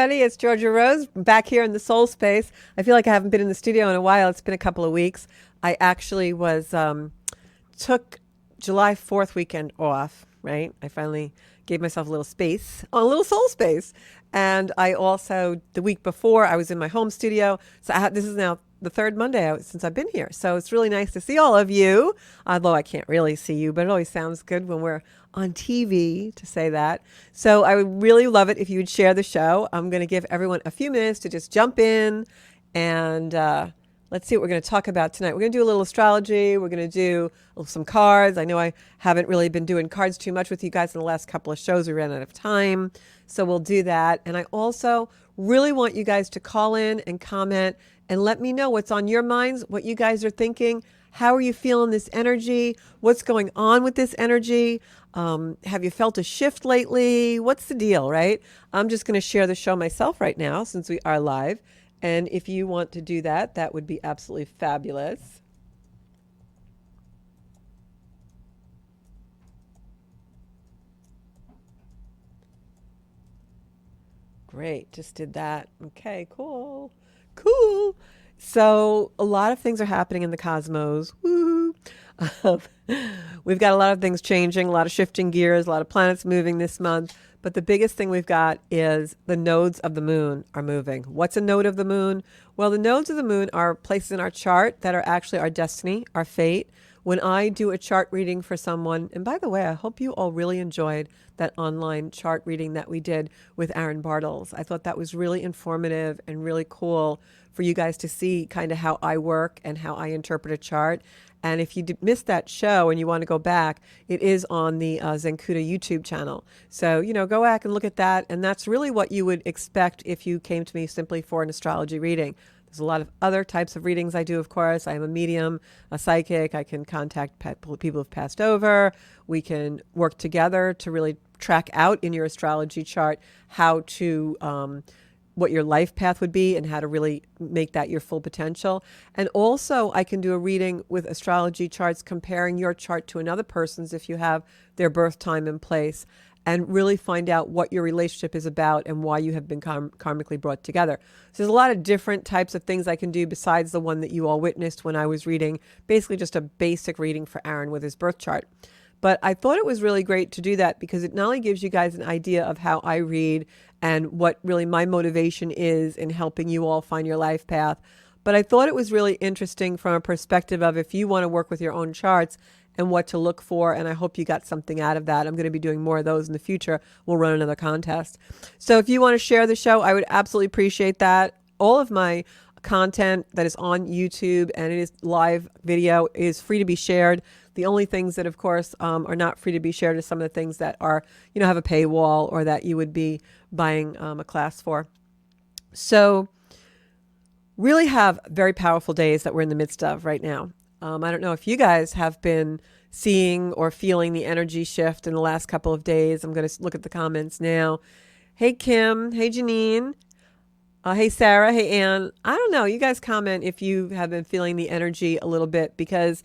everybody. It's Georgia Rose back here in the Soul Space. I feel like I haven't been in the studio in a while. It's been a couple of weeks. I actually took July 4th weekend off, right? I finally gave myself a little space, a little soul space. And I also, the week before, I was in my home studio. So this is now the third Monday since I've been here. So it's really nice to see all of you, although I can't really see you, but it always sounds good when we're on TV to say that. So I would really love it if you would share the show. I'm going to give everyone a few minutes to just jump in and let's see what we're going to talk about tonight. We're going to do a little astrology. We're going to do some cards. I know I haven't really been doing cards too much with you guys in the last couple of shows. We ran out of time. So we'll do that. And I also really want you guys to call in and comment and let me know what's on your minds, what you guys are thinking. How are you feeling this energy? What's going on with this energy? Have you felt a shift lately? What's the deal, right? I'm just going to share the show myself right now since we are live. And if you want to do that, that would be absolutely fabulous. Great, just did that. Okay, cool. Cool. So a lot of things are happening in the cosmos. Woo! Um, we've got a lot of things changing, a lot of shifting gears, a lot of planets moving this month. But the biggest thing we've got is the nodes of the moon are moving. What's a node of the moon? Well, the nodes of the moon are places in our chart that are actually our destiny, our fate. When I do a chart reading for someone, and by the way, I hope you all really enjoyed that online chart reading that we did with Aaron Bartles. I thought that was really informative and really cool for you guys to see kind of how I work and how I interpret a chart. And if you missed that show and you want to go back, it is on the Zenkuda YouTube channel. So, go back and look at that. And that's really what you would expect if you came to me simply for an astrology reading. There's a lot of other types of readings I do, of course. I am a medium, a psychic. I can contact people who've passed over. We can work together to really track out in your astrology chart how to what your life path would be and how to really make that your full potential. And also I can do a reading with astrology charts comparing your chart to another person's if you have their birth time and place, and really find out what your relationship is about and why you have been karmically brought together. So there's a lot of different types of things I can do besides the one that you all witnessed when I was reading, basically just a basic reading for Aaron with his birth chart. But I thought it was really great to do that because it not only gives you guys an idea of how I read and what really my motivation is in helping you all find your life path, but I thought it was really interesting from a perspective of if you want to work with your own charts and what to look for, and I hope you got something out of that. I'm going to be doing more of those in the future. We'll run another contest. So if you want to share the show, I would absolutely appreciate that. All of my content that is on YouTube and it is live video is free to be shared. The only things that, of course, are not free to be shared are some of the things that are, have a paywall or that you would be buying a class for. So really have very powerful days that we're in the midst of right now. I don't know if you guys have been seeing or feeling the energy shift in the last couple of days. I'm going to look at the comments now. Hey, Kim. Hey, Janine. Hey, Sarah. Hey, Ann. I don't know. You guys comment if you have been feeling the energy a little bit, because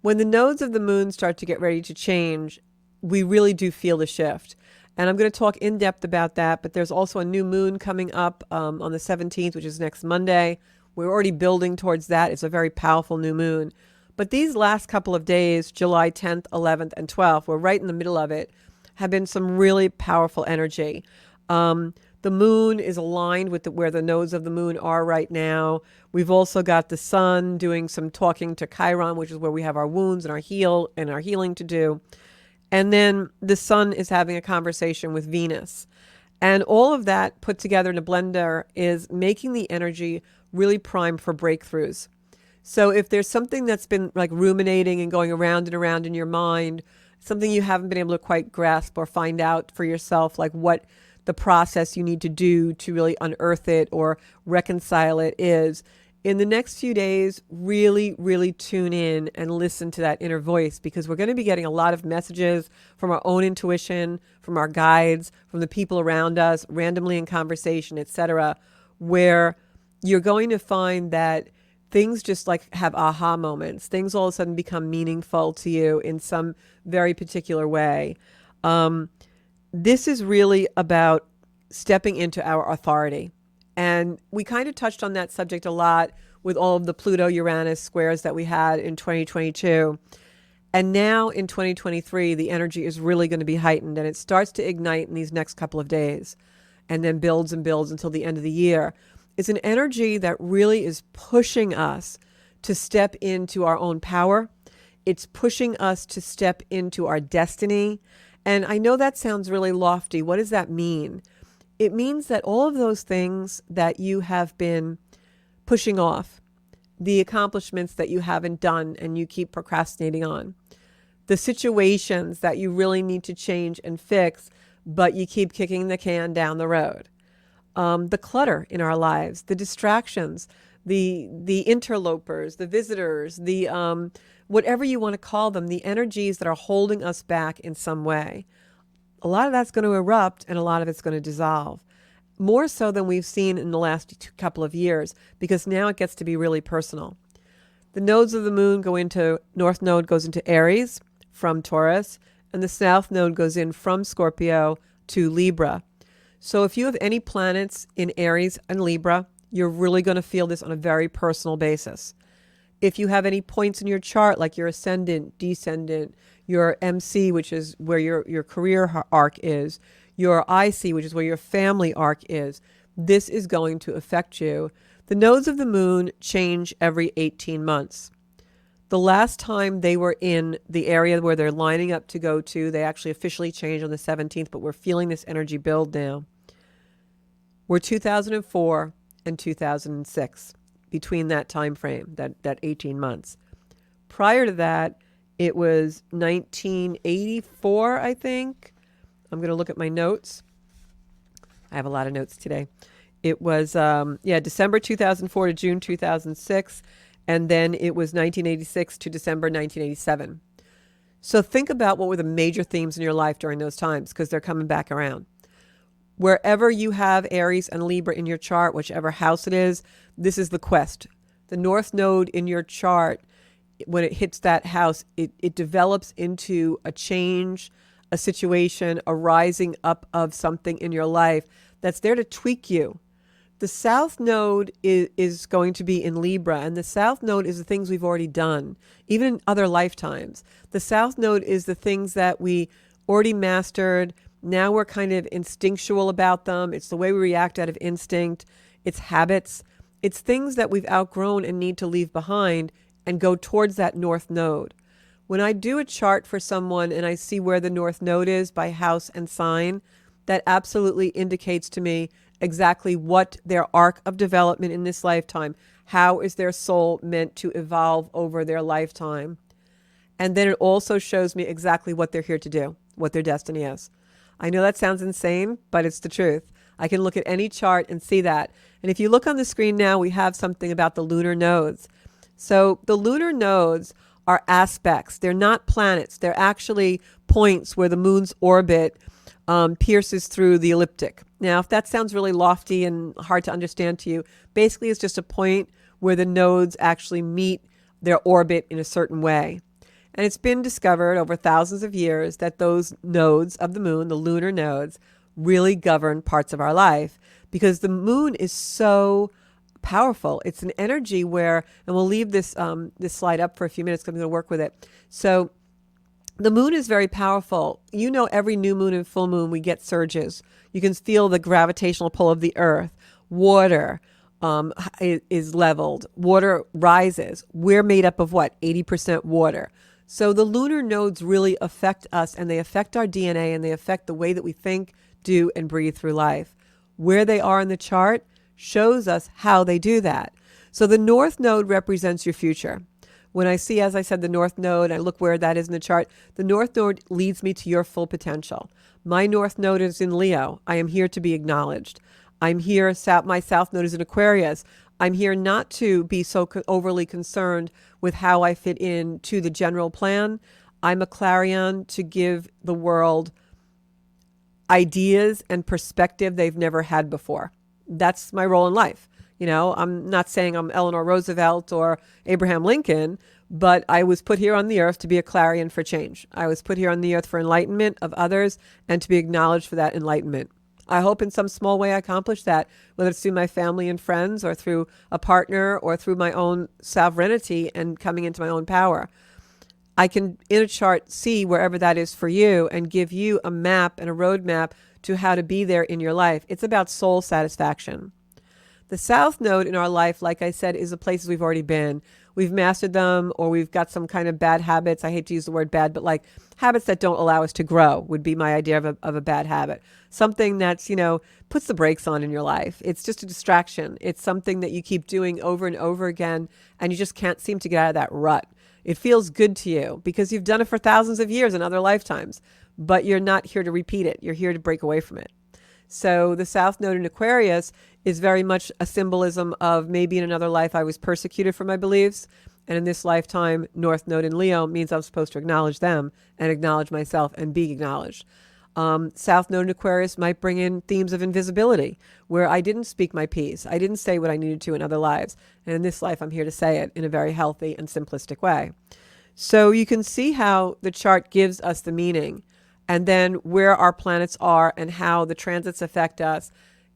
when the nodes of the moon start to get ready to change, we really do feel the shift. And I'm going to talk in depth about that, but there's also a new moon coming up on the 17th, which is next Monday. We're already building towards that. It's a very powerful new moon. But these last couple of days, July 10th, 11th, and 12th, we're right in the middle of it, have been some really powerful energy. The moon is aligned with where the nodes of the moon are right now. We've also got the sun doing some talking to Chiron, which is where we have our wounds and our healing to do. And then the sun is having a conversation with Venus. And all of that put together in a blender is making the energy really prime for breakthroughs. So if there's something that's been like ruminating and going around and around in your mind, something you haven't been able to quite grasp or find out for yourself, like what the process you need to do to really unearth it or reconcile it is, in the next few days, really, really tune in and listen to that inner voice, because we're going to be getting a lot of messages from our own intuition, from our guides, from the people around us, randomly in conversation, etc., where you're going to find that things just like have aha moments. Things all of a sudden become meaningful to you in some very particular way. This is really about stepping into our authority. And we kind of touched on that subject a lot with all of the Pluto-Uranus squares that we had in 2022. And now in 2023, the energy is really going to be heightened, and it starts to ignite in these next couple of days and then builds and builds until the end of the year. It's an energy that really is pushing us to step into our own power. It's pushing us to step into our destiny. And I know that sounds really lofty. What does that mean? It means that all of those things that you have been pushing off, the accomplishments that you haven't done and you keep procrastinating on, the situations that you really need to change and fix, but you keep kicking the can down the road, the clutter in our lives, the distractions, the interlopers, the visitors, the whatever you want to call them, the energies that are holding us back in some way. A lot of that's going to erupt and a lot of it's going to dissolve. More so than we've seen in the last couple of years, because now it gets to be really personal. The nodes of the moon go into, North Node goes into Aries from Taurus, and the South Node goes in from Scorpio to Libra. So if you have any planets in Aries and Libra, you're really going to feel this on a very personal basis. If you have any points in your chart, like your ascendant, descendant, your MC, which is where your career arc is, your IC, which is where your family arc is, this is going to affect you. The nodes of the moon change every 18 months. The last time they were in the area where they're lining up to go to, they actually officially changed on the 17th, but we're feeling this energy build now. We're 2004 and 2006, between that time frame, that 18 months. Prior to that, it was 1984, I think. I'm going to look at my notes. I have a lot of notes today. It was, December 2004 to June 2006. And then it was 1986 to December 1987. So think about what were the major themes in your life during those times, because they're coming back around. Wherever you have Aries and Libra in your chart, whichever house it is, this is the quest. The North Node in your chart, when it hits that house, it develops into a change, a situation, a rising up of something in your life that's there to tweak you. The South Node is going to be in Libra, and the South Node is the things we've already done, even in other lifetimes. The South Node is the things that we already mastered. Now we're kind of instinctual about them. It's the way we react out of instinct. It's habits. It's things that we've outgrown and need to leave behind and go towards that North Node. When I do a chart for someone and I see where the North Node is by house and sign, that absolutely indicates to me exactly what their arc of development in this lifetime, how is their soul meant to evolve over their lifetime. And then it also shows me exactly what they're here to do, what their destiny is. I know that sounds insane, but it's the truth. I can look at any chart and see that. And if you look on the screen now, we have something about the lunar nodes. So the lunar nodes are aspects. They're not planets. They're actually points where the moon's orbit pierces through the ecliptic. Now, if that sounds really lofty and hard to understand to you, basically it's just a point where the nodes actually meet their orbit in a certain way. And it's been discovered over thousands of years that those nodes of the moon, the lunar nodes, really govern parts of our life, because the moon is so powerful. It's an energy where, and we'll leave this slide up for a few minutes because I'm going to work with it. So the moon is very powerful. You know, every new moon and full moon, we get surges. You can feel the gravitational pull of the earth. Water is leveled. Water rises. We're made up of what? 80% water. So the lunar nodes really affect us, and they affect our DNA, and they affect the way that we think, do, and breathe through life. Where they are in the chart shows us how they do that. So the North Node represents your future. When I see, as I said, the North Node, I look where that is in the chart. The North Node leads me to your full potential. My North Node is in Leo. I am here to be acknowledged. I'm here, my South Node is in Aquarius. I'm here not to be so overly concerned with how I fit in to the general plan. I'm a clarion to give the world ideas and perspective they've never had before. That's my role in life. You know, I'm not saying I'm Eleanor Roosevelt or Abraham Lincoln, but I was put here on the earth to be a clarion for change. I was put here on the earth for enlightenment of others and to be acknowledged for that enlightenment. I hope in some small way I accomplish that, whether it's through my family and friends or through a partner or through my own sovereignty and coming into my own power. I can, in a chart, see wherever that is for you and give you a map and a roadmap to how to be there in your life. It's about soul satisfaction. The South Node in our life, like I said, is the places we've already been. We've mastered them, or we've got some kind of bad habits. I hate to use the word bad, but like habits that don't allow us to grow would be my idea of a bad habit. Something that's, puts the brakes on in your life. It's just a distraction. It's something that you keep doing over and over again, and you just can't seem to get out of that rut. It feels good to you because you've done it for thousands of years in other lifetimes, but you're not here to repeat it. You're here to break away from it. So the South Node in Aquarius is very much a symbolism of maybe in another life I was persecuted for my beliefs. And in this lifetime, North Node in Leo means I'm supposed to acknowledge them and acknowledge myself and be acknowledged. South Node in Aquarius might bring in themes of invisibility, where I didn't speak my piece. I didn't say what I needed to in other lives. And in this life, I'm here to say it in a very healthy and simplistic way. So you can see how the chart gives us the meaning, and then where our planets are and how the transits affect us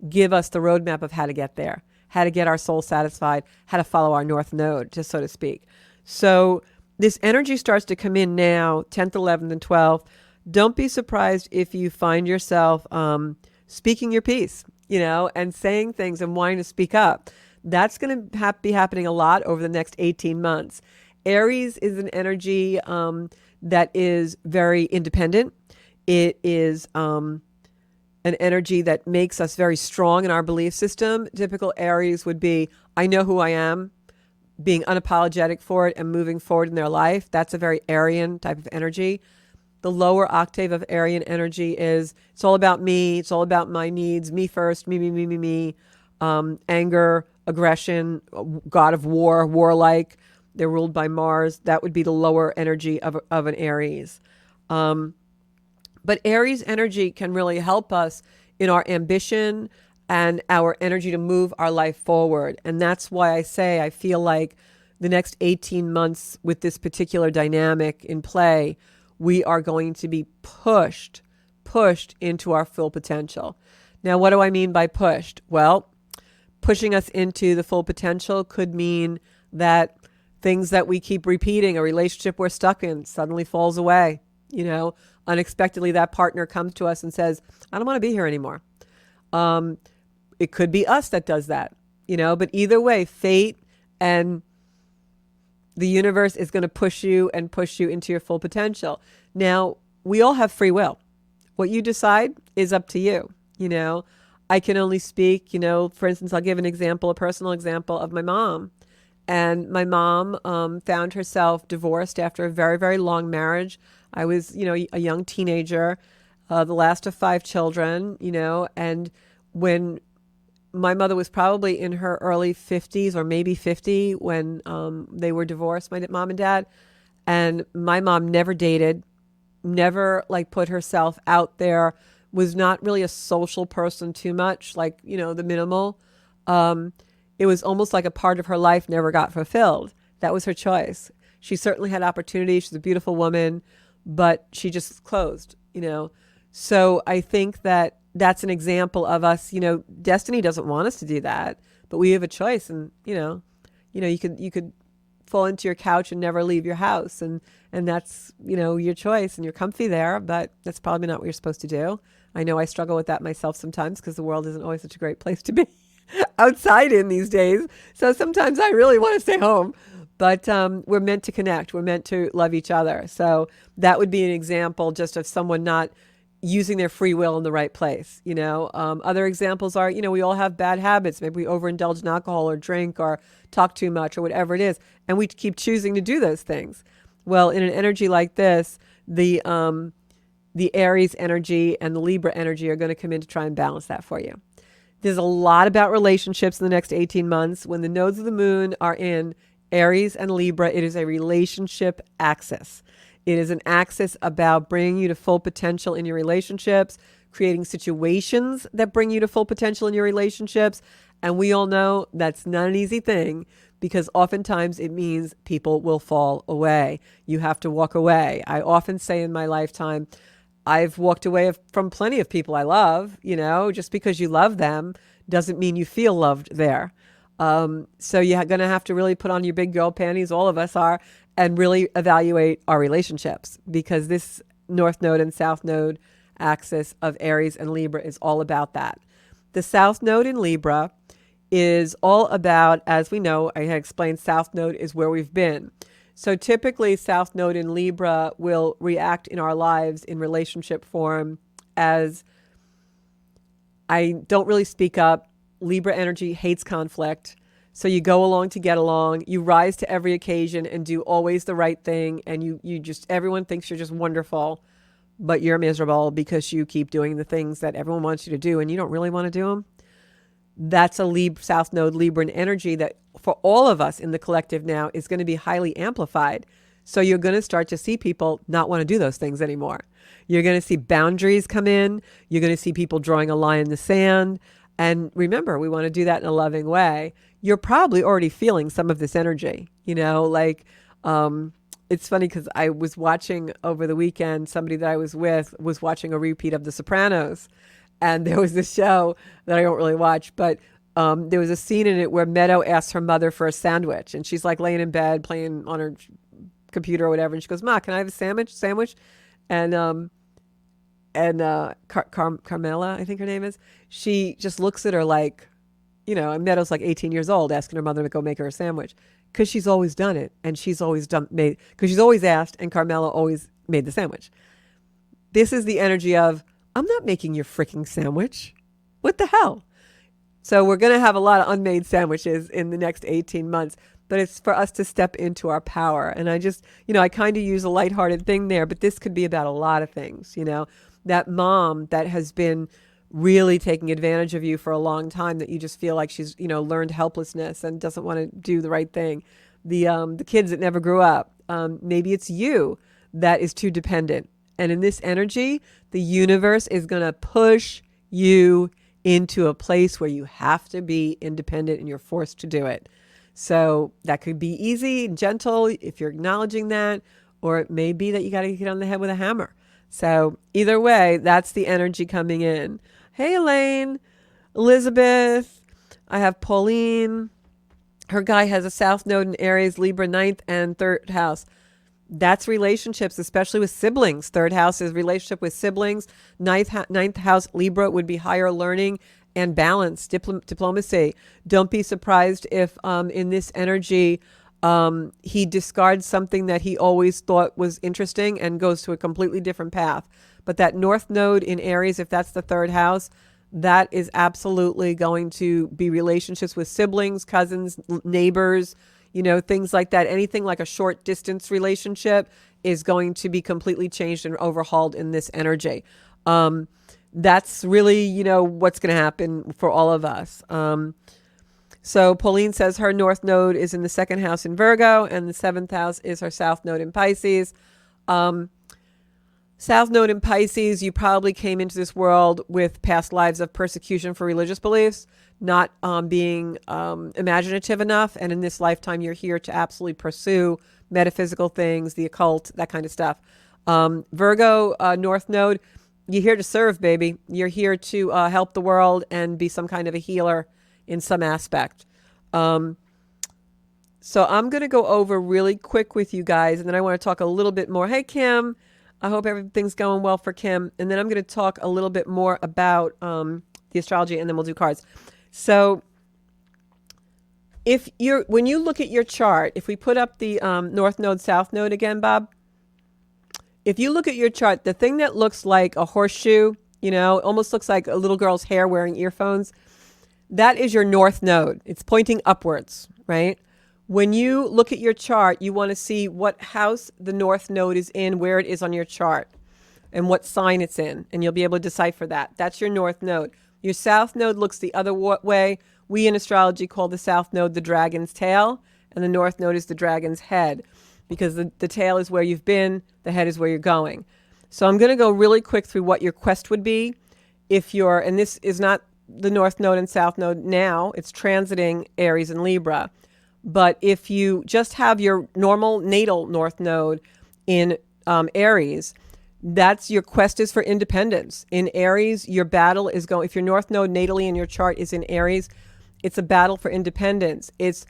give us the roadmap of how to get there, how to get our soul satisfied, how to follow our North Node, just so to speak. So this energy starts to come in now, 10th, 11th, and 12th. Don't be surprised if you find yourself speaking your piece, and saying things and wanting to speak up. That's going to be happening a lot over the next 18 months. Aries is an energy that is very independent. It is an energy that makes us very strong in our belief system. Typical Aries would be, I know who I am, being unapologetic for it and moving forward in their life. That's a very Aryan type of energy. The lower octave of Aryan energy is, it's all about me. It's all about my needs, me first, me. Anger, aggression, god of war, warlike. They're ruled by Mars. That would be the lower energy of an Aries. But Aries energy can really help us in our ambition and our energy to move our life forward. And that's why I say I feel like the next 18 months with this particular dynamic in play, we are going to be pushed into our full potential. Now, what do I mean by pushed? Well, pushing us into the full potential could mean that things that we keep repeating, a relationship we're stuck in, suddenly falls away. Unexpectedly, that partner comes to us and says, I don't want to be here anymore. It could be us that does that, but either way, fate and the universe is going to push you into your full potential. Now, we all have free will. What you decide is up to you. I can only speak, for instance, I'll give a personal example of my mom. And my mom found herself divorced after a very, very long marriage. I was, a young teenager, the last of 5 children, and when my mother was probably in her early 50s or maybe 50 when they were divorced, my mom and dad. And my mom never dated, never put herself out there, was not really a social person too much, the minimal. It was almost like a part of her life never got fulfilled. That was her choice. She certainly had opportunity. She's a beautiful woman, but she just closed, So I think that that's an example of us, destiny doesn't want us to do that, but we have a choice. And, you could fall into your couch and never leave your house. And that's, your choice, and you're comfy there, but that's probably not what you're supposed to do. I know I struggle with that myself sometimes because the world isn't always such a great place to be outside in these days. So sometimes I really want to stay home, but we're meant to connect. We're meant to love each other. So that would be an example just of someone not using their free will in the right place. Other examples are, we all have bad habits. Maybe we overindulge in alcohol or drink or talk too much or whatever it is. And we keep choosing to do those things. Well, in an energy like this, the Aries energy and the Libra energy are going to come in to try and balance that for you. There's a lot about relationships in the next 18 months. When the nodes of the moon are in Aries and Libra, it is a relationship axis. It is an axis about bringing you to full potential in your relationships, creating situations that bring you to full potential in your relationships. And we all know that's not an easy thing because oftentimes it means people will fall away. You have to walk away. I often say in my lifetime, I've walked away from plenty of people I love. Just because you love them doesn't mean you feel loved there. So you're going to have to really put on your big girl panties, all of us are, and really evaluate our relationships, because this North Node and South Node axis of Aries and Libra is all about that. The South Node in Libra is all about, as we know, I had explained, South Node is where we've been. So typically, South Node in Libra will react in our lives in relationship form as I don't really speak up. Libra energy hates conflict. So you go along to get along. You rise to every occasion and do always the right thing. And you just, everyone thinks you're just wonderful, but you're miserable because you keep doing the things that everyone wants you to do and you don't really want to do them. That's a South Node Libran energy that for all of us in the collective now is going to be highly amplified. So you're going to start to see people not want to do those things anymore. You're going to see boundaries come in. You're going to see people drawing a line in the sand. And remember, we want to do that in a loving way. You're probably already feeling some of this energy, it's funny because I was watching over the weekend, somebody that I was with was watching a repeat of The Sopranos. And there was this show that I don't really watch, but there was a scene in it where Meadow asks her mother for a sandwich. And she's like laying in bed playing on her computer or whatever. And she goes, "Ma, can I have a sandwich?" And Carmela, I think her name is, she just looks at her like, and Meadow's like 18 years old, asking her mother to go make her a sandwich. Because she's always done it. And she's always because she's always asked, and Carmela always made the sandwich. This is the energy of, I'm not making your freaking sandwich. What the hell? So we're going to have a lot of unmade sandwiches in the next 18 months, but it's for us to step into our power. And I just, I kind of use a lighthearted thing there, but this could be about a lot of things, that mom that has been really taking advantage of you for a long time, that you just feel like she's, learned helplessness and doesn't want to do the right thing. The kids that never grew up. Maybe it's you that is too dependent. And in this energy, the universe is going to push you into a place where you have to be independent and you're forced to do it. So that could be easy and gentle if you're acknowledging that, or it may be that you got to get on the head with a hammer. So either way, that's the energy coming in. Hey, Elaine, Elizabeth, I have Pauline. Her guy has a South Node in Aries, Libra, 9th and 3rd house. That's relationships, especially with siblings. 3rd house is relationship with siblings. 9th house, Libra, would be higher learning and balance, diplomacy. Don't be surprised if in this energy, he discards something that he always thought was interesting and goes to a completely different path. But that North Node in Aries, if that's the 3rd house, that is absolutely going to be relationships with siblings, cousins, neighbors, things like that. Anything like a short distance relationship is going to be completely changed and overhauled in this energy. That's really, what's going to happen for all of us. So Pauline says her North Node is in the 2nd house in Virgo, and the 7th house is her South Node in Pisces. South Node in Pisces, you probably came into this world with past lives of persecution for religious beliefs, not being imaginative enough. And in this lifetime, you're here to absolutely pursue metaphysical things, the occult, that kind of stuff. Virgo, North Node, you're here to serve, baby. You're here to help the world and be some kind of a healer in some aspect. So I'm going to go over really quick with you guys, and then I want to talk a little bit more. Hey, Kim. I hope everything's going well for Kim. And then I'm going to talk a little bit more about the astrology, and then we'll do cards. So when you look at your chart, if we put up the North Node, South Node again, Bob, if you look at your chart, the thing that looks like a horseshoe, almost looks like a little girl's hair wearing earphones, that is your North Node. It's pointing upwards, right? When you look at your chart, you want to see what house the North Node is in, where it is on your chart, and what sign it's in, and you'll be able to decipher that. That's your North Node. Your South Node looks the other way. We in astrology call the South Node the dragon's tail, and the North Node is the dragon's head, because the tail is where you've been, the head is where you're going. So I'm going to go really quick through what your quest would be and this is not the North Node and South Node now, it's transiting Aries and Libra. But if you just have your normal natal North Node in Aries, That's your quest is for independence. In Aries, your battle is going, if your North Node natally in your chart is in Aries, it's a battle for independence. It's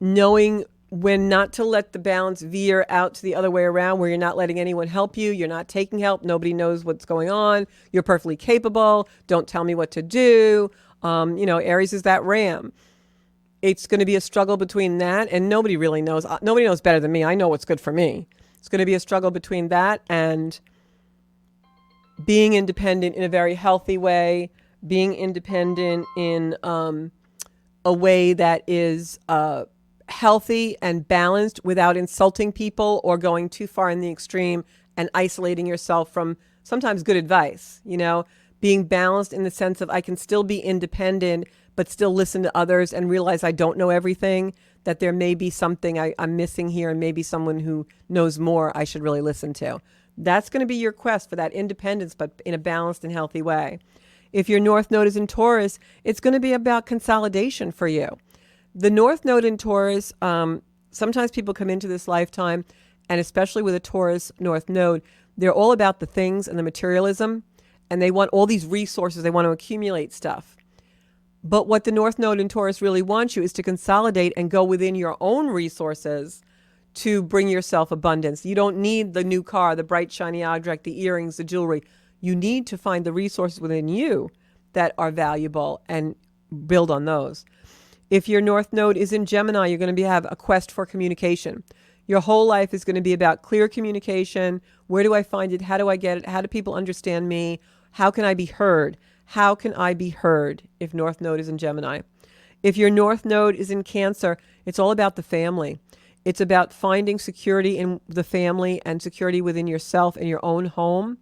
knowing when not to let the balance veer out to the other way around, where you're not letting anyone help you. You're not taking help. Nobody knows what's going on. You're perfectly capable. Don't tell me what to do. Aries is that ram. It's going to be a struggle between that, and nobody really knows. Nobody knows better than me. I know what's good for me. It's going to be a struggle between that and being independent in a very healthy way, being independent in a way that is healthy and balanced without insulting people or going too far in the extreme and isolating yourself from sometimes good advice. Being balanced in the sense of I can still be independent, but still listen to others and realize I don't know everything, that there may be something I'm missing here and maybe someone who knows more I should really listen to. That's going to be your quest for that independence, but in a balanced and healthy way. If your North Node is in Taurus, it's going to be about consolidation for you. The North Node in Taurus, sometimes people come into this lifetime, and especially with a Taurus North Node, they're all about the things and the materialism, and they want all these resources. They want to accumulate stuff. But what the North Node in Taurus really wants you is to consolidate and go within your own resources to bring yourself abundance. You don't need the new car, the bright, shiny object, the earrings, the jewelry. You need to find the resources within you that are valuable and build on those. If your North Node is in Gemini, you're going to have a quest for communication. Your whole life is going to be about clear communication. Where do I find it? How do I get it? How do people understand me? How can I be heard? How can I be heard if North Node is in Gemini? If your North Node is in Cancer, it's all about the family. It's about finding security in the family and security within yourself and your own home,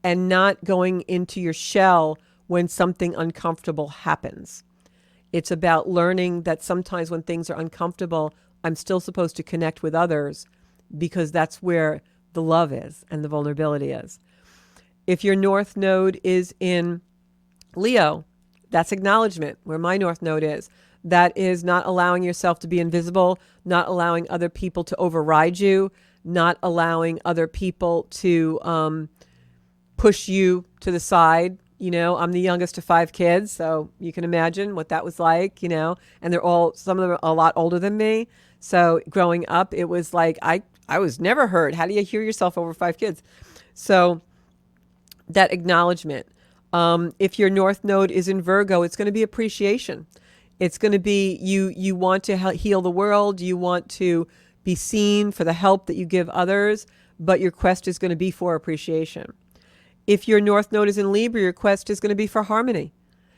and not going into your shell when something uncomfortable happens. It's about learning that sometimes when things are uncomfortable, I'm still supposed to connect with others because that's where the love is and the vulnerability is. If your North Node is in Leo, that's acknowledgement, where my North Node is. That is not allowing yourself to be invisible, not allowing other people to override you, not allowing other people to push you to the side. I'm the youngest of 5 kids, so you can imagine what that was like, and some of them are a lot older than me. So growing up, it was like, I was never heard. How do you hear yourself over 5 kids? So that acknowledgement. If your North Node is in Virgo, it's going to be appreciation. It's going to be you want to heal the world. You want to be seen for the help that you give others, but your quest is going to be for appreciation. If your North Node is in Libra, your quest is going to be for harmony.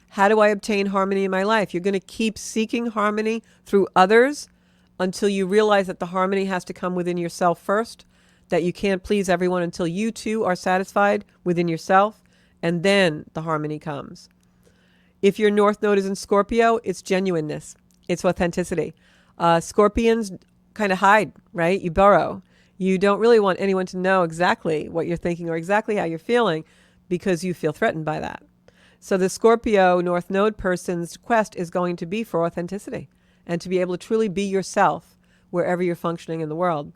How do I obtain harmony in my life? You're going to keep seeking harmony through others until you realize that the harmony has to come within yourself first, that you can't please everyone until you too are satisfied within yourself, and then the harmony comes. If your North Node is in Scorpio, it's genuineness. It's authenticity. Scorpions kind of hide, right? You burrow. You don't really want anyone to know exactly what you're thinking or exactly how you're feeling because you feel threatened by that. So the Scorpio North Node person's quest is going to be for authenticity and to be able to truly be yourself wherever you're functioning in the world.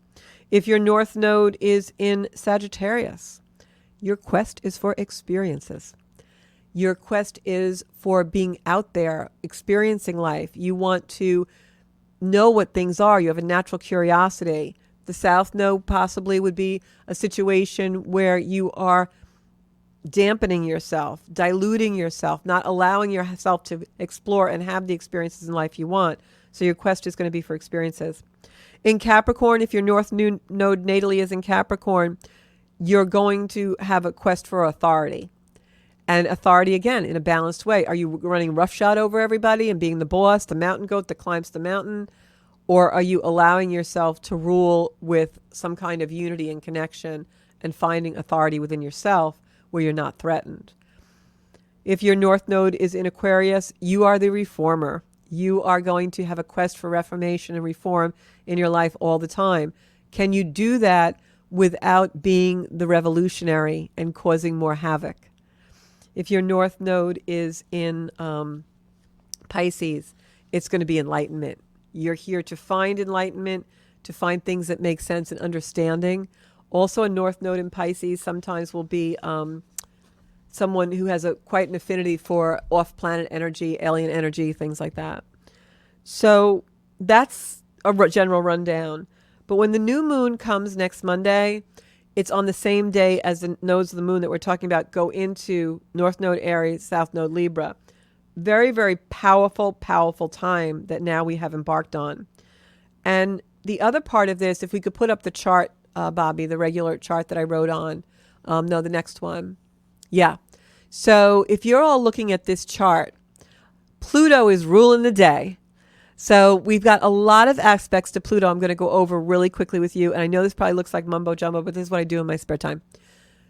If your North Node is in Sagittarius, your quest is for experiences. Your quest is for being out there, experiencing life. You want to know what things are. You have a natural curiosity. The South Node possibly would be a situation where you are dampening yourself, diluting yourself, not allowing yourself to explore and have the experiences in life you want. So your quest is going to be for experiences. In Capricorn, if your North Node natally is in Capricorn, you're going to have a quest for authority. And authority, again, in a balanced way. Are you running roughshod over everybody and being the boss, the mountain goat that climbs the mountain? Or are you allowing yourself to rule with some kind of unity and connection and finding authority within yourself where you're not threatened? If your North Node is in Aquarius, you are the reformer. You are going to have a quest for reformation and reform in your life all the time. Can you do that without being the revolutionary and causing more havoc? If your North Node is in Pisces, it's going to be enlightenment. You're here to find enlightenment, to find things that make sense and understanding. Also, a North Node in Pisces sometimes will be someone who has quite an affinity for off-planet energy, alien energy, things like that. So that's a general rundown. But when the new moon comes next Monday, it's on the same day as the nodes of the moon that we're talking about go into North Node Aries, South Node Libra. Very, very powerful, powerful time that now we have embarked on. And the other part of this, if we could put up the chart, Bobby, the regular chart that I wrote on. No, the next one. Yeah. So if you're all looking at this chart, Pluto is ruling the day. So we've got a lot of aspects to Pluto I'm going to go over really quickly with you. And I know this probably looks like mumbo jumbo, but this is what I do in my spare time.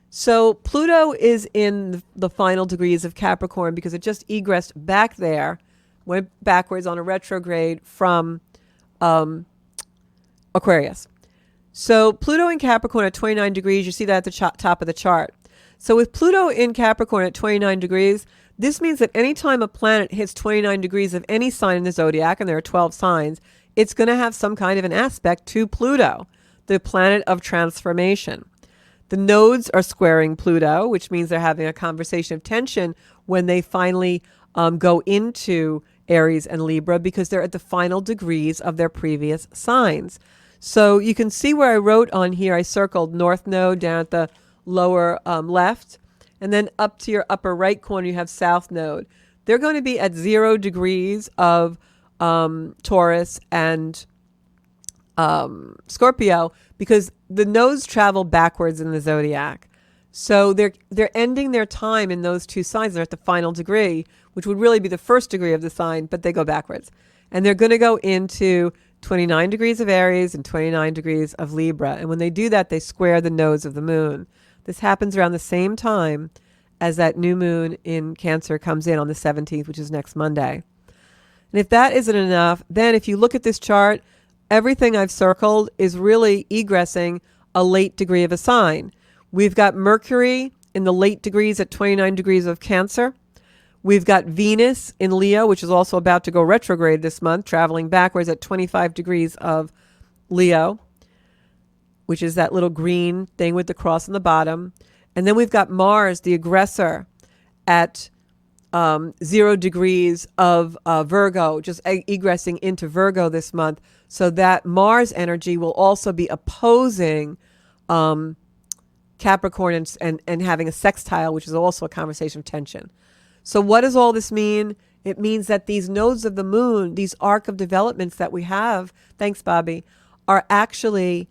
So Pluto is in the final degrees of Capricorn because it just egressed back there, went backwards on a retrograde from Aquarius. So Pluto in Capricorn at 29 degrees, you see that at the top of the chart. So with Pluto in Capricorn at 29 degrees, this means that anytime a planet hits 29 degrees of any sign in the zodiac, and there are 12 signs, it's going to have some kind of an aspect to Pluto, the planet of transformation. The nodes are squaring Pluto, which means they're having a conversation of tension when they finally go into Aries and Libra because they're at the final degrees of their previous signs. So you can see where I wrote on here, I circled North Node down at the lower left, and then up to your upper right corner, you have South Node. They're going to be at 0 degrees of Taurus and Scorpio because the nodes travel backwards in the zodiac. So they're ending their time in those two signs. They're at the final degree, which would really be the first degree of the sign, but they go backwards. And they're going to go into 29 degrees of Aries and 29 degrees of Libra. And when they do that, they square the nodes of the moon. This happens around the same time as that new moon in Cancer comes in on the 17th, which is next Monday. And if that isn't enough, then if you look at this chart, everything I've circled is really egressing a late degree of a sign. We've got Mercury in the late degrees at 29 degrees of Cancer. We've got Venus in Leo, which is also about to go retrograde this month, traveling backwards at 25 degrees of Leo, which is that little green thing with the cross on the bottom. And then we've got Mars, the aggressor, at 0 degrees of Virgo, just egressing into Virgo this month. So that Mars energy will also be opposing Capricorn and having a sextile, which is also a conversation of tension. So what does all this mean? It means that these nodes of the moon, these arc of developments that we have, thanks, Bobby, are actually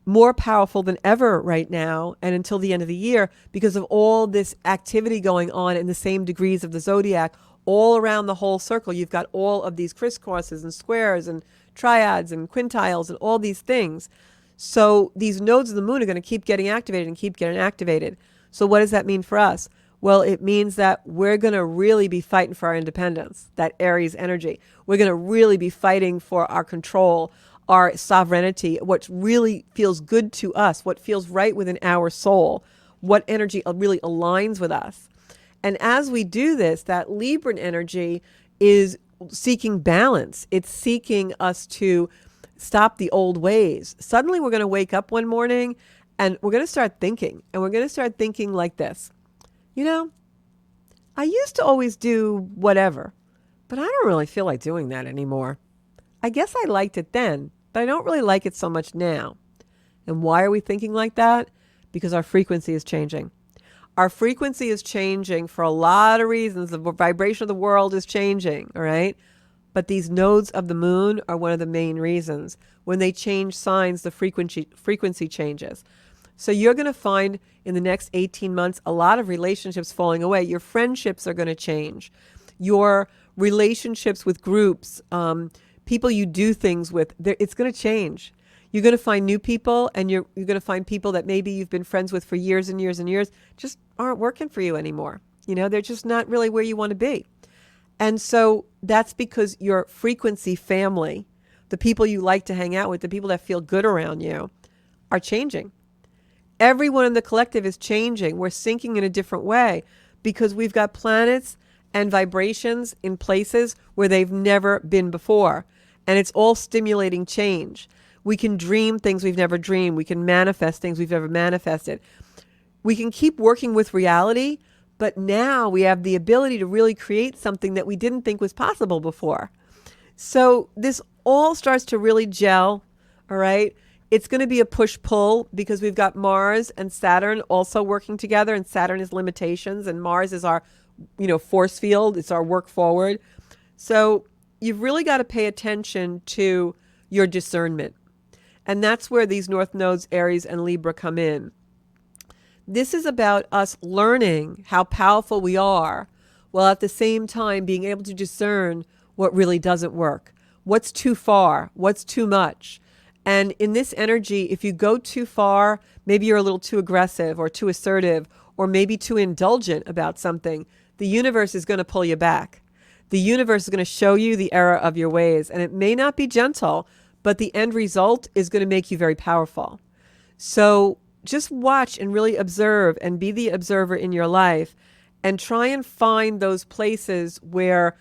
more powerful than ever right now and until the end of the year because of all this activity going on in the same degrees of the zodiac all around the whole circle. You've got all of these crisscrosses and squares and triads and quintiles and all these things. So these nodes of the moon are going to keep getting activated and keep getting activated. So what does that mean for us? Well, it means that we're going to really be fighting for our independence, that Aries energy. We're going to really be fighting for our control, our sovereignty, what really feels good to us, what feels right within our soul, what energy really aligns with us. And as we do this, that Libran energy is seeking balance. It's seeking us to stop the old ways. Suddenly we're going to wake up one morning and we're going to start thinking. And we're going to start thinking like this. You know, I used to always do whatever, but I don't really feel like doing that anymore. I guess I liked it then, but I don't really like it so much now. And why are we thinking like that? Because our frequency is changing. Our frequency is changing for a lot of reasons. The vibration of the world is changing, all right? But these nodes of the moon are one of the main reasons. When they change signs, the frequency changes. So you're going to find in the next 18 months a lot of relationships falling away. Your friendships are going to change. Your relationships with groups, people you do things with, it's going to change. You're going to find new people, and you're going to find people that maybe you've been friends with for years and years and years just aren't working for you anymore. You know, they're just not really where you want to be. And so that's because your frequency family, the people you like to hang out with, the people that feel good around you, are changing. Everyone in the collective is changing. We're syncing in a different way because we've got planets and vibrations in places where they've never been before. And it's all stimulating change. We can dream things we've never dreamed. We can manifest things we've never manifested. We can keep working with reality, but now we have the ability to really create something that we didn't think was possible before. So this all starts to really gel, all right? It's going to be a push-pull because we've got Mars and Saturn also working together, and Saturn is limitations, and Mars is our, force field. It's our work forward. So you've really got to pay attention to your discernment. And that's where these North Nodes, Aries, and Libra come in. This is about us learning how powerful we are, while at the same time being able to discern what really doesn't work. What's too far? What's too much? And in this energy, if you go too far, maybe you're a little too aggressive or too assertive or maybe too indulgent about something, the universe is going to pull you back. The universe is going to show you the error of your ways. And it may not be gentle, but the end result is going to make you very powerful. So just watch and really observe and be the observer in your life and try and find those places where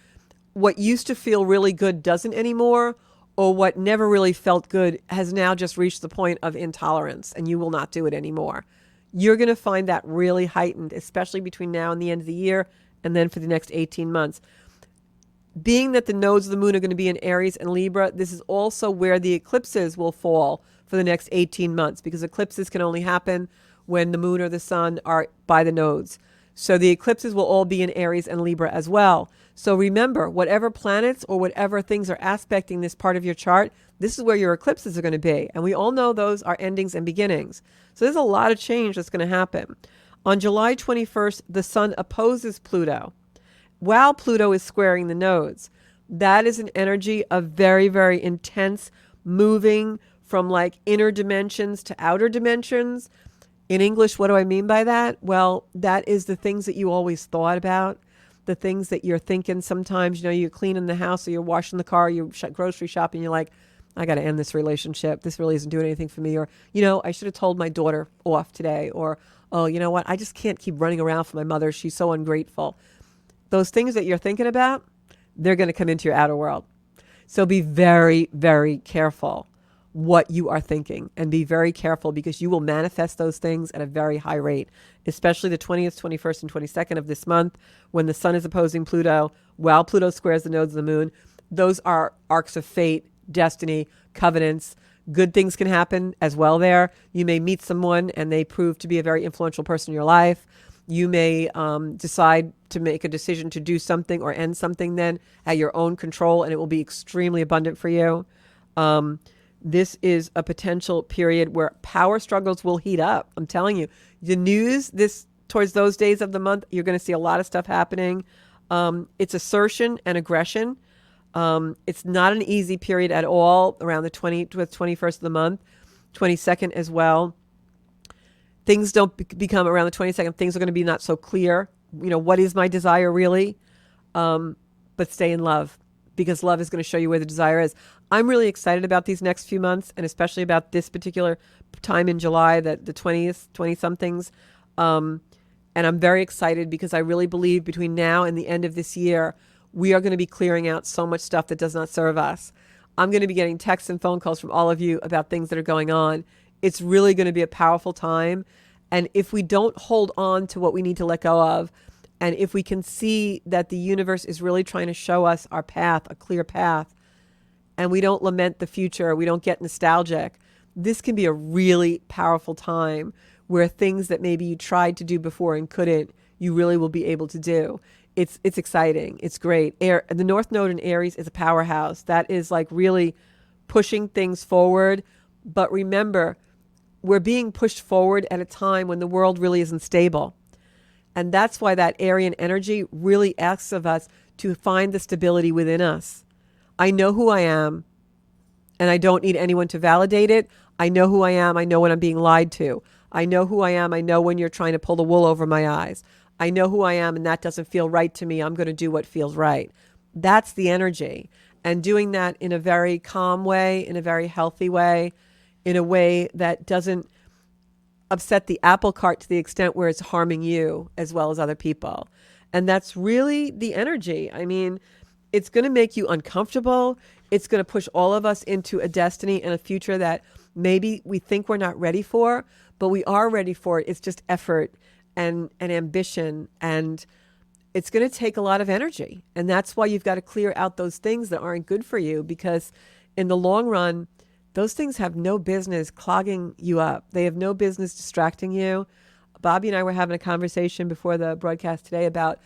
what used to feel really good doesn't anymore, or what never really felt good has now just reached the point of intolerance and you will not do it anymore. You're going to find that really heightened, especially between now and the end of the year and then for the next 18 months. Being that the nodes of the moon are going to be in Aries and Libra, this is also where the eclipses will fall for the next 18 months, because eclipses can only happen when the moon or the sun are by the nodes. So the eclipses will all be in Aries and Libra as well. So remember, whatever planets or whatever things are aspecting this part of your chart, this is where your eclipses are going to be. And we all know those are endings and beginnings. So there's a lot of change that's going to happen. On July 21st, the sun opposes Pluto, while Pluto is squaring the nodes. That is an energy of very, very intense moving from like inner dimensions to outer dimensions. In English, what do I mean by that? Well, that is the things that you always thought about, the things that you're thinking sometimes. You're cleaning the house or you're washing the car, you're grocery shopping, you're like, I got to end this relationship. This really isn't doing anything for me. Or, I should have told my daughter off today. Or, oh, you know what? I just can't keep running around for my mother. She's so ungrateful. Those things that you're thinking about, they're going to come into your outer world. So be very, very careful what you are thinking, and be very careful, because you will manifest those things at a very high rate, especially the 20th, 21st, and 22nd of this month, when the sun is opposing Pluto, while Pluto squares the nodes of the moon. Those are arcs of fate, destiny, covenants. Good things can happen as well there. You may meet someone and they prove to be a very influential person in your life. You may decide to make a decision to do something or end something then at your own control, and it will be extremely abundant for you. This is a potential period where power struggles will heat up. I'm telling you, the news towards those days of the month, you're going to see a lot of stuff happening. It's assertion and aggression. It's not an easy period at all around the 21st of the month, 22nd as well. Things don't become around the 22nd. Things are going to be not so clear. What is my desire really? But stay in love, because love is going to show you where the desire is. I'm really excited about these next few months, and especially about this particular time in July, the 20-somethings. And I'm very excited because I really believe between now and the end of this year, we are going to be clearing out so much stuff that does not serve us. I'm going to be getting texts and phone calls from all of you about things that are going on. It's really going to be a powerful time. And if we don't hold on to what we need to let go of, and if we can see that the universe is really trying to show us our path, a clear path, and we don't lament the future, we don't get nostalgic, this can be a really powerful time where things that maybe you tried to do before and couldn't, you really will be able to do. It's exciting. It's great. The North Node in Aries is a powerhouse. That is like really pushing things forward. But remember, we're being pushed forward at a time when the world really isn't stable. And that's why that Aryan energy really asks of us to find the stability within us. I know who I am, and I don't need anyone to validate it. I know who I am. I know when I'm being lied to. I know who I am. I know when you're trying to pull the wool over my eyes. I know who I am, and that doesn't feel right to me. I'm going to do what feels right. That's the energy. And doing that in a very calm way, in a very healthy way, in a way that doesn't upset the apple cart to the extent where it's harming you as well as other people. And that's really the energy. I mean, it's going to make you uncomfortable. It's going to push all of us into a destiny and a future that maybe we think we're not ready for, but we are ready for it. It's just effort and ambition, and it's going to take a lot of energy. And that's why you've got to clear out those things that aren't good for you, because in the long run, those things have no business clogging you up. They have no business distracting you. Bobby and I were having a conversation before the broadcast today about,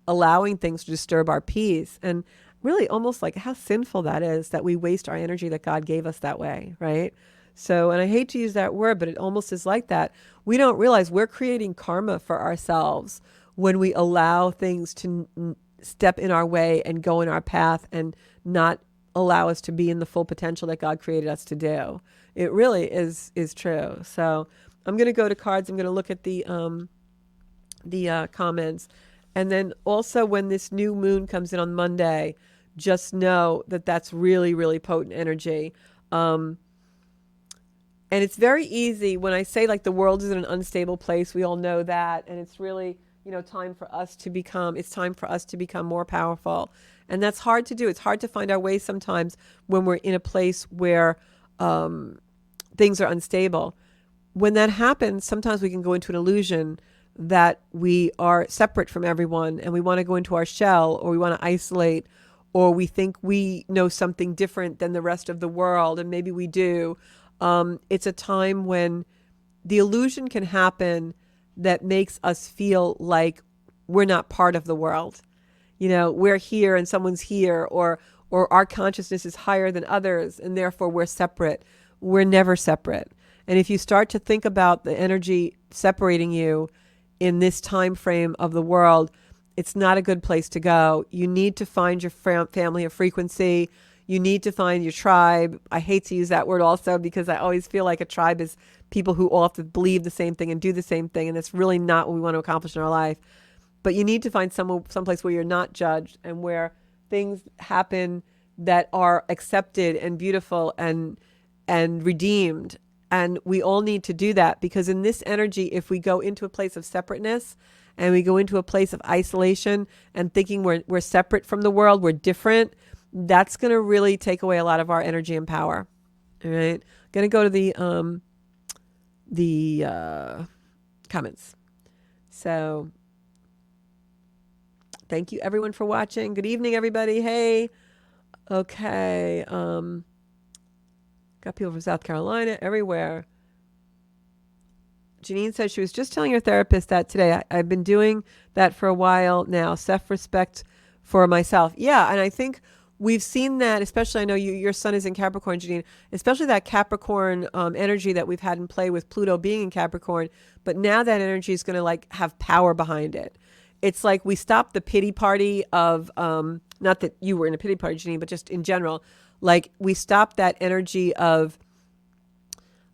allowing things to disturb our peace, and really almost like how sinful that is, that we waste our energy that God gave us that way, right? So, and I hate to use that word, but it almost is like that. We don't realize we're creating karma for ourselves when we allow things to step in our way and go in our path and not allow us to be in the full potential that God created us to do. It really is true. So I'm going to go to cards. I'm going to look at the comments. And then also when this new moon comes in on Monday, just know that that's really, really potent energy. And it's very easy when I say like the world is in an unstable place. We all know that. And it's really, time for us to become more powerful. And that's hard to do. It's hard to find our way sometimes when we're in a place where things are unstable. When that happens, sometimes we can go into an illusion that we are separate from everyone and we want to go into our shell, or we want to isolate, or we think we know something different than the rest of the world, and maybe we do. It's a time when the illusion can happen that makes us feel like we're not part of the world. We're here and someone's here, or our consciousness is higher than others, and therefore we're separate. We're never separate. And if you start to think about the energy separating you in this time frame of the world, it's not a good place to go. You need to find your family of frequency. You need to find your tribe. I hate to use that word also, because I always feel like a tribe is people who all have to believe the same thing and do the same thing, and that's really not what we want to accomplish in our life. But you need to find someplace where you're not judged and where things happen that are accepted and beautiful and redeemed. And we all need to do that, because in this energy, if we go into a place of separateness and we go into a place of isolation and thinking we're separate from the world, we're different, that's going to really take away a lot of our energy and power. All right. Going to go to the comments. So thank you everyone for watching. Good evening, everybody. Hey. Okay. Got people from South Carolina, everywhere. Janine says she was just telling her therapist that today. I've been doing that for a while now. Self-respect for myself. Yeah, and I think we've seen that, especially, I know your son is in Capricorn, Janine, especially that Capricorn energy that we've had in play with Pluto being in Capricorn. But now that energy is going to have power behind it. It's like we stopped the pity party of, not that you were in a pity party, Janine, but just in general. Like we stopped that energy of,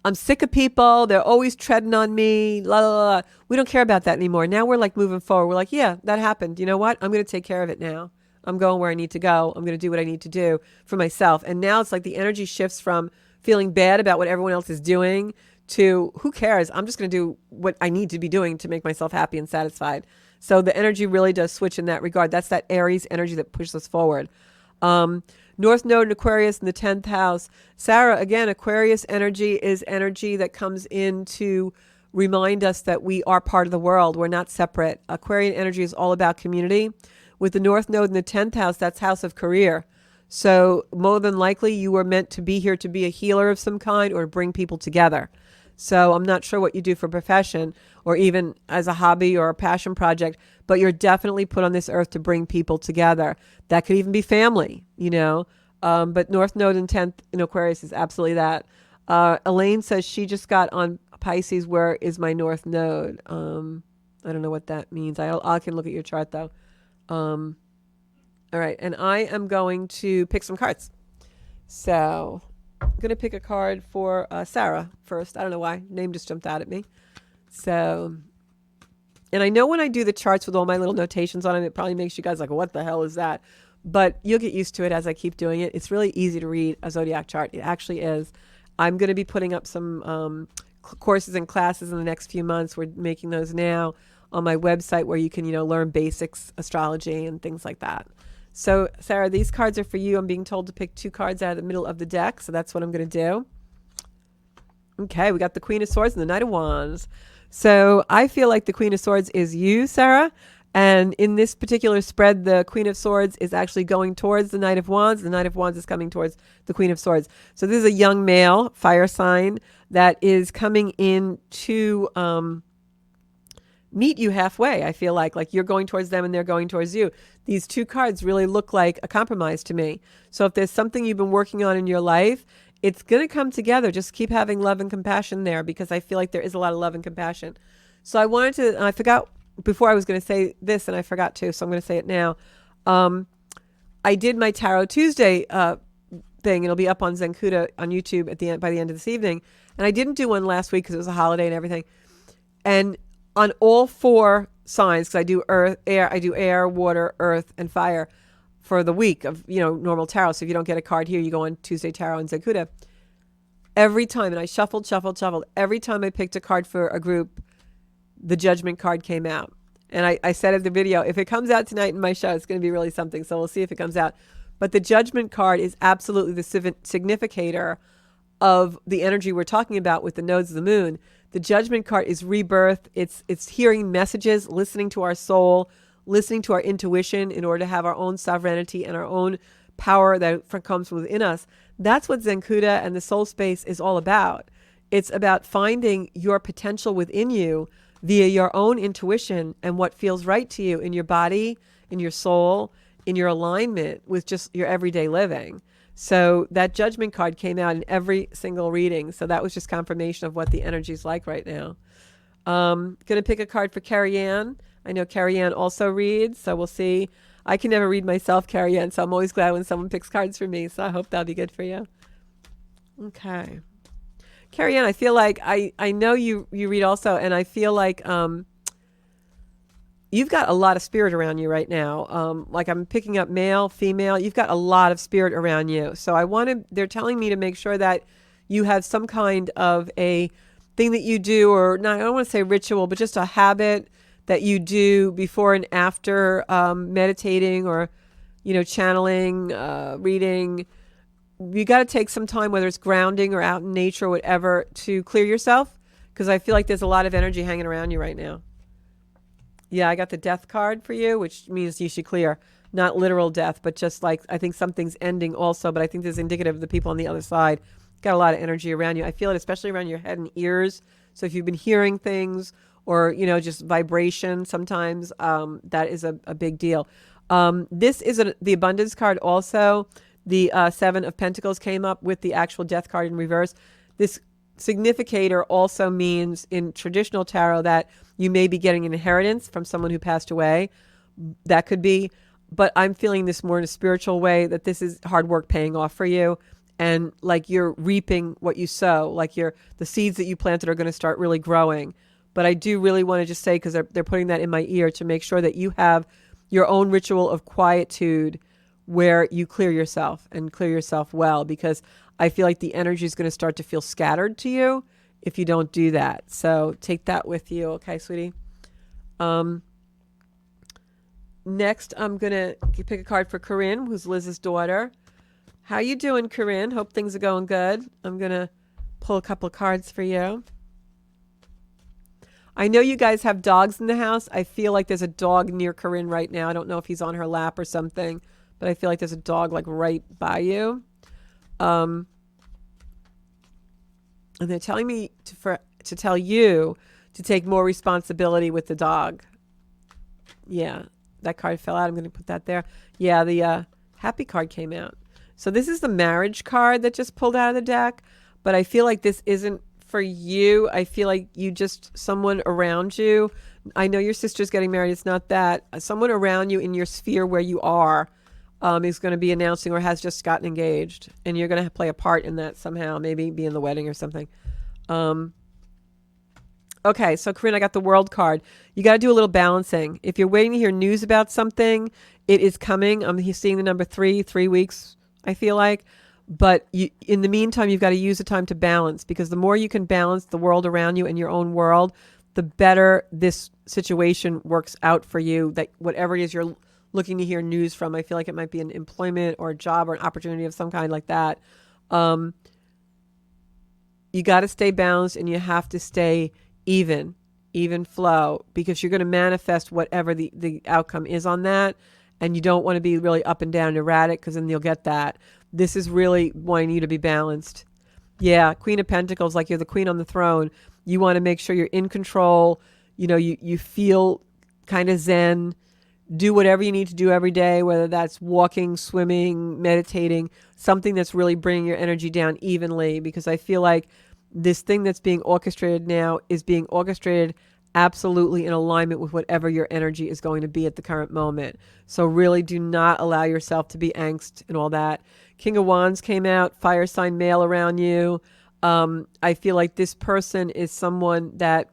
I'm sick of people. They're always treading on me. La, la, la. We don't care about that anymore. Now we're moving forward. We're like, yeah, that happened. You know what? I'm going to take care of it now. I'm going where I need to go. I'm going to do what I need to do for myself. And now it's like the energy shifts from feeling bad about what everyone else is doing to who cares? I'm just going to do what I need to be doing to make myself happy and satisfied. So the energy really does switch in that regard. That's that Aries energy that pushes us forward. North Node in Aquarius in the 10th house. Sarah, again, Aquarius energy is energy that comes in to remind us that we are part of the world. We're not separate. Aquarian energy is all about community. With the North Node in the 10th house, that's house of career. So more than likely you were meant to be here to be a healer of some kind or to bring people together. So I'm not sure what you do for profession or even as a hobby or a passion project, but you're definitely put on this earth to bring people together. That could even be family, but North Node in 10th in Aquarius is absolutely that. Elaine says she just got on Pisces. Where is my North Node? I don't know what that means. I can look at your chart though. All right. And I am going to pick some cards. So I'm going to pick a card for Sarah first. I don't know why. Name just jumped out at me. So, and I know when I do the charts with all my little notations on them, it probably makes you guys like, what the hell is that? But you'll get used to it as I keep doing it. It's really easy to read a zodiac chart. It actually is. I'm going to be putting up some courses and classes in the next few months. We're making those now on my website where you can, learn basics astrology and things like that. So, Sarah, these cards are for you. I'm being told to pick 2 cards out of the middle of the deck, so that's what I'm going to do. Okay, we got the Queen of Swords and the Knight of Wands. So I feel like the Queen of Swords is you, Sarah. And in this particular spread, the Queen of Swords is actually going towards the Knight of Wands. The Knight of Wands is coming towards the Queen of Swords. So this is a young male fire sign that is coming in to meet you halfway. I feel like you're going towards them and they're going towards you. These 2 cards really look like a compromise to me. So if there's something you've been working on in your life, it's going to come together. Just keep having love and compassion there, because I feel like there is a lot of love and compassion. So I wanted to, and I forgot before I was going to say this and I forgot to, so I'm going to say it now. I did my Tarot Tuesday thing. It'll be up on Zenkuda on YouTube by the end of this evening. And I didn't do one last week because it was a holiday and everything. And on all 4 signs, because I do air, water, earth, and fire for the week of, normal tarot. So if you don't get a card here, you go on Tuesday Tarot and Zenkuda. Every time, and I shuffled. Every time I picked a card for a group, the Judgment card came out. And I said in the video, if it comes out tonight in my show, it's going to be really something. So we'll see if it comes out. But the Judgment card is absolutely the significator of the energy we're talking about with the nodes of the moon. The Judgment card is rebirth. It's hearing messages, listening to our soul, listening to our intuition in order to have our own sovereignty and our own power that comes from within us. That's what Zenkuda and the soul space is all about. It's about finding your potential within you via your own intuition and what feels right to you in your body, in your soul, in your alignment with just your everyday living. So that Judgment card came out in every single reading. So that was just confirmation of what the energy is like right now. Going to pick a card for Carrie Ann. I know Carrie Ann also reads, so we'll see. I can never read myself, Carrie Ann, so I'm always glad when someone picks cards for me. So I hope that'll be good for you. Okay. Carrie Ann, I feel like I know you read also, and I feel like you've got a lot of spirit around you right now. Like I'm picking up male, female. You've got a lot of spirit around you. So they're telling me to make sure that you have some kind of a thing that you do, or not, I don't want to say ritual, but just a habit that you do before and after meditating or, channeling, reading. You got to take some time, whether it's grounding or out in nature or whatever, to clear yourself, because I feel like there's a lot of energy hanging around you right now. Yeah, I got the Death card for you, which means you should clear. Not literal death, but just like I think something's ending also, but I think this is indicative of the people on the other side. Got a lot of energy around you. I feel it especially around your head and ears. So if you've been hearing things or, just vibration sometimes, that is a big deal. This is the Abundance card also. The 7 of Pentacles came up with the actual Death card in reverse. This significator also means in traditional tarot that you may be getting an inheritance from someone who passed away. That could be, but I'm feeling this more in a spiritual way, that this is hard work paying off for you. And like you're reaping what you sow, like the seeds that you planted are going to start really growing. But I do really want to just say, because they're putting that in my ear, to make sure that you have your own ritual of quietude where you clear yourself and clear yourself well, because I feel like the energy is going to start to feel scattered to you if you don't do that. So take that with you. Okay, sweetie. Next, I'm going to pick a card for Corinne, who's Liz's daughter. How you doing, Corinne? Hope things are going good. I'm going to pull a couple of cards for you. I know you guys have dogs in the house. I feel like there's a dog near Corinne right now. I don't know if he's on her lap or something, but I feel like there's a dog like right by you. And they're telling me to tell you to take more responsibility with the dog. Yeah, that card fell out. I'm going to put that there. Yeah, the Happy card came out. So this is the Marriage card that just pulled out of the deck, but I feel like this isn't for you. I feel like someone around you. I know your sister's getting married. It's not that. Someone around you in your sphere where you are is going to be announcing or has just gotten engaged, and you're going to play a part in that somehow, maybe be in the wedding or something. Okay, so Corinne, I got the World card. You got to do a little balancing. If you're waiting to hear news about something, it is coming. I'm seeing the number 3 weeks, I feel like. But in the meantime, you've got to use the time to balance, because the more you can balance the world around you and your own world, the better this situation works out for you, that whatever it is you're looking to hear news from. I feel like it might be an employment or a job or an opportunity of some kind like that. You got to stay balanced, and you have to stay even flow, because you're going to manifest whatever the outcome is on that. And you don't want to be really up and down and erratic, because then you'll get that. This is really wanting you to be balanced. Yeah, Queen of Pentacles, like you're the queen on the throne. You want to make sure you're in control. You feel kind of zen. Do whatever you need to do every day, whether that's walking, swimming, meditating, something that's really bringing your energy down evenly, because I feel like this thing that's being orchestrated now is being orchestrated absolutely in alignment with whatever your energy is going to be at the current moment. So really do not allow yourself to be angst and all that. King of Wands came out, fire sign male around you. I feel like this person is someone that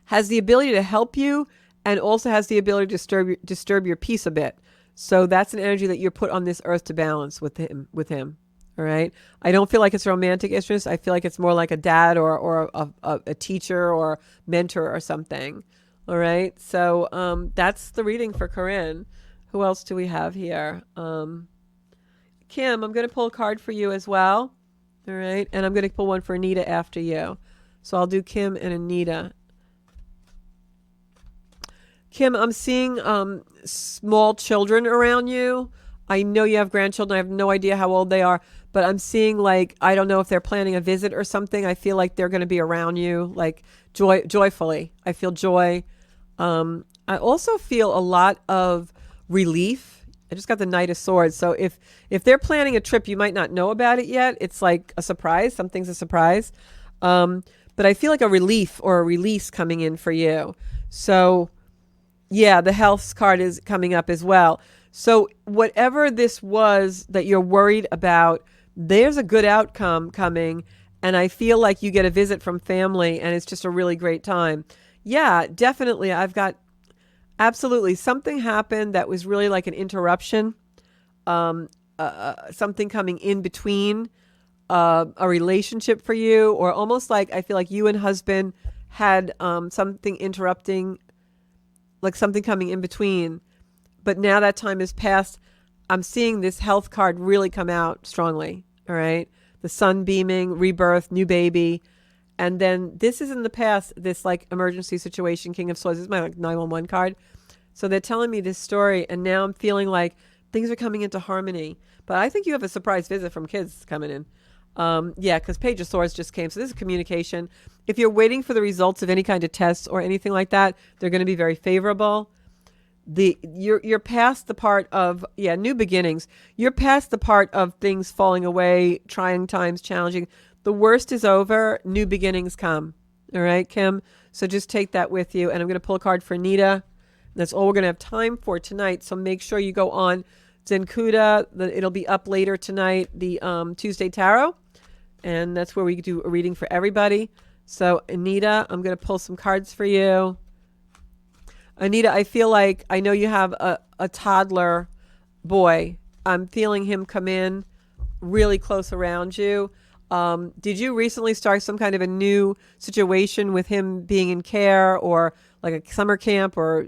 has the ability to help you and also has the ability to disturb your peace a bit. So that's an energy that you're put on this earth to balance with him. All right. I don't feel like it's romantic interest. I feel like it's more like a dad or a teacher or mentor or something. All right. So that's the reading for Corinne. Who else do we have here? Kim, I'm going to pull a card for you as well. All right. And I'm going to pull one for Anita after you. So I'll do Kim and Anita. Kim, I'm seeing small children around you. I know you have grandchildren. I have no idea how old they are, but I'm seeing, like, I don't know if they're planning a visit or something. I feel like they're going to be around you, like joyfully. I feel joy. I also feel a lot of relief. I just got the Knight of Swords. So if they're planning a trip, you might not know about it yet. It's like a surprise. Something's a surprise. But I feel like a relief or a release coming in for you. So yeah, the health card is coming up as well. So whatever this was that you're worried about, there's a good outcome coming. And I feel like you get a visit from family and it's just a really great time. Yeah, definitely. I've got absolutely something happened that was really like an interruption. Something coming in between a relationship for you, or almost like I feel like you and husband had something interrupting, like something coming in between. But now that time has passed. I'm seeing this health card really come out strongly. All right. The sun beaming, rebirth, new baby. And then this is in the past, this like emergency situation, King of Swords. This is my like 911 card. So they're telling me this story. And now I'm feeling like things are coming into harmony. But I think you have a surprise visit from kids coming in. Yeah, because Page of Swords just came. So this is communication. If you're waiting for the results of any kind of tests or anything like that, they're going to be very favorable. You're past the part of new beginnings. You're past the part of things falling away, trying times, challenging. The worst is over. New beginnings come. All right, Kim. So just take that with you. And I'm going to pull a card for Anita. That's all we're going to have time for tonight. So make sure you go on Zencuda. It'll be up later tonight, the Tuesday Tarot. And that's where we do a reading for everybody. So Anita, I'm going to pull some cards for you. Anita, I feel like I know you have a toddler boy. I'm feeling him come in really close around you. Did you recently start some kind of a new situation with him being in care, or like a summer camp, or,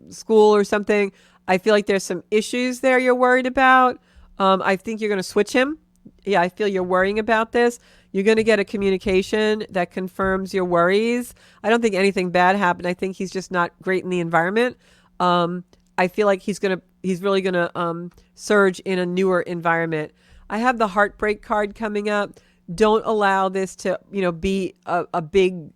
school or something? I feel like there's some issues there you're worried about. I think you're going to switch him. Yeah, I feel you're worrying about this. You're going to get a communication that confirms your worries. I don't think anything bad happened. I think he's just not great in the environment. I feel like he's really going to surge in a newer environment. I have the heartbreak card coming up. Don't allow this to, be a big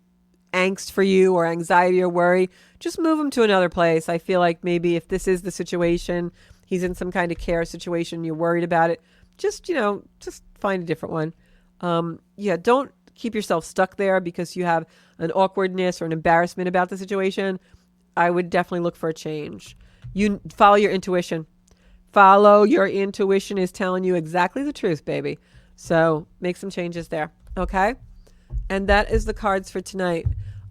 angst for you, or anxiety or worry. Just move him to another place. I feel like maybe if this is the situation, he's in some kind of care situation, you're worried about it, just find a different one. Don't keep yourself stuck there because you have an awkwardness or an embarrassment about the situation. I would definitely look for a change. You follow your intuition. Follow your intuition is telling you exactly the truth, baby. So make some changes there. Okay. And that is the cards for tonight.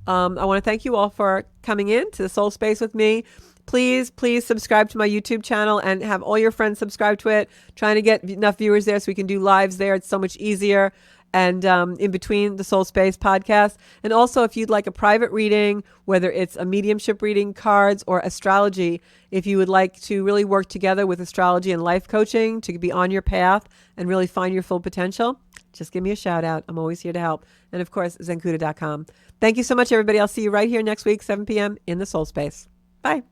I want to thank you all for coming in to the Soul Space with me. Please subscribe to my YouTube channel and have all your friends subscribe to it. Trying to get enough viewers there so we can do lives there. It's so much easier. and in between the Soul Space podcast. And also, if you'd like a private reading, whether it's a mediumship reading, cards, or astrology, if you would like to really work together with astrology and life coaching to be on your path and really find your full potential, just give me a shout out. I'm always here to help. And of course, zencuda.com. Thank you so much, everybody. I'll see you right here next week, 7 p.m. in the Soul Space. Bye.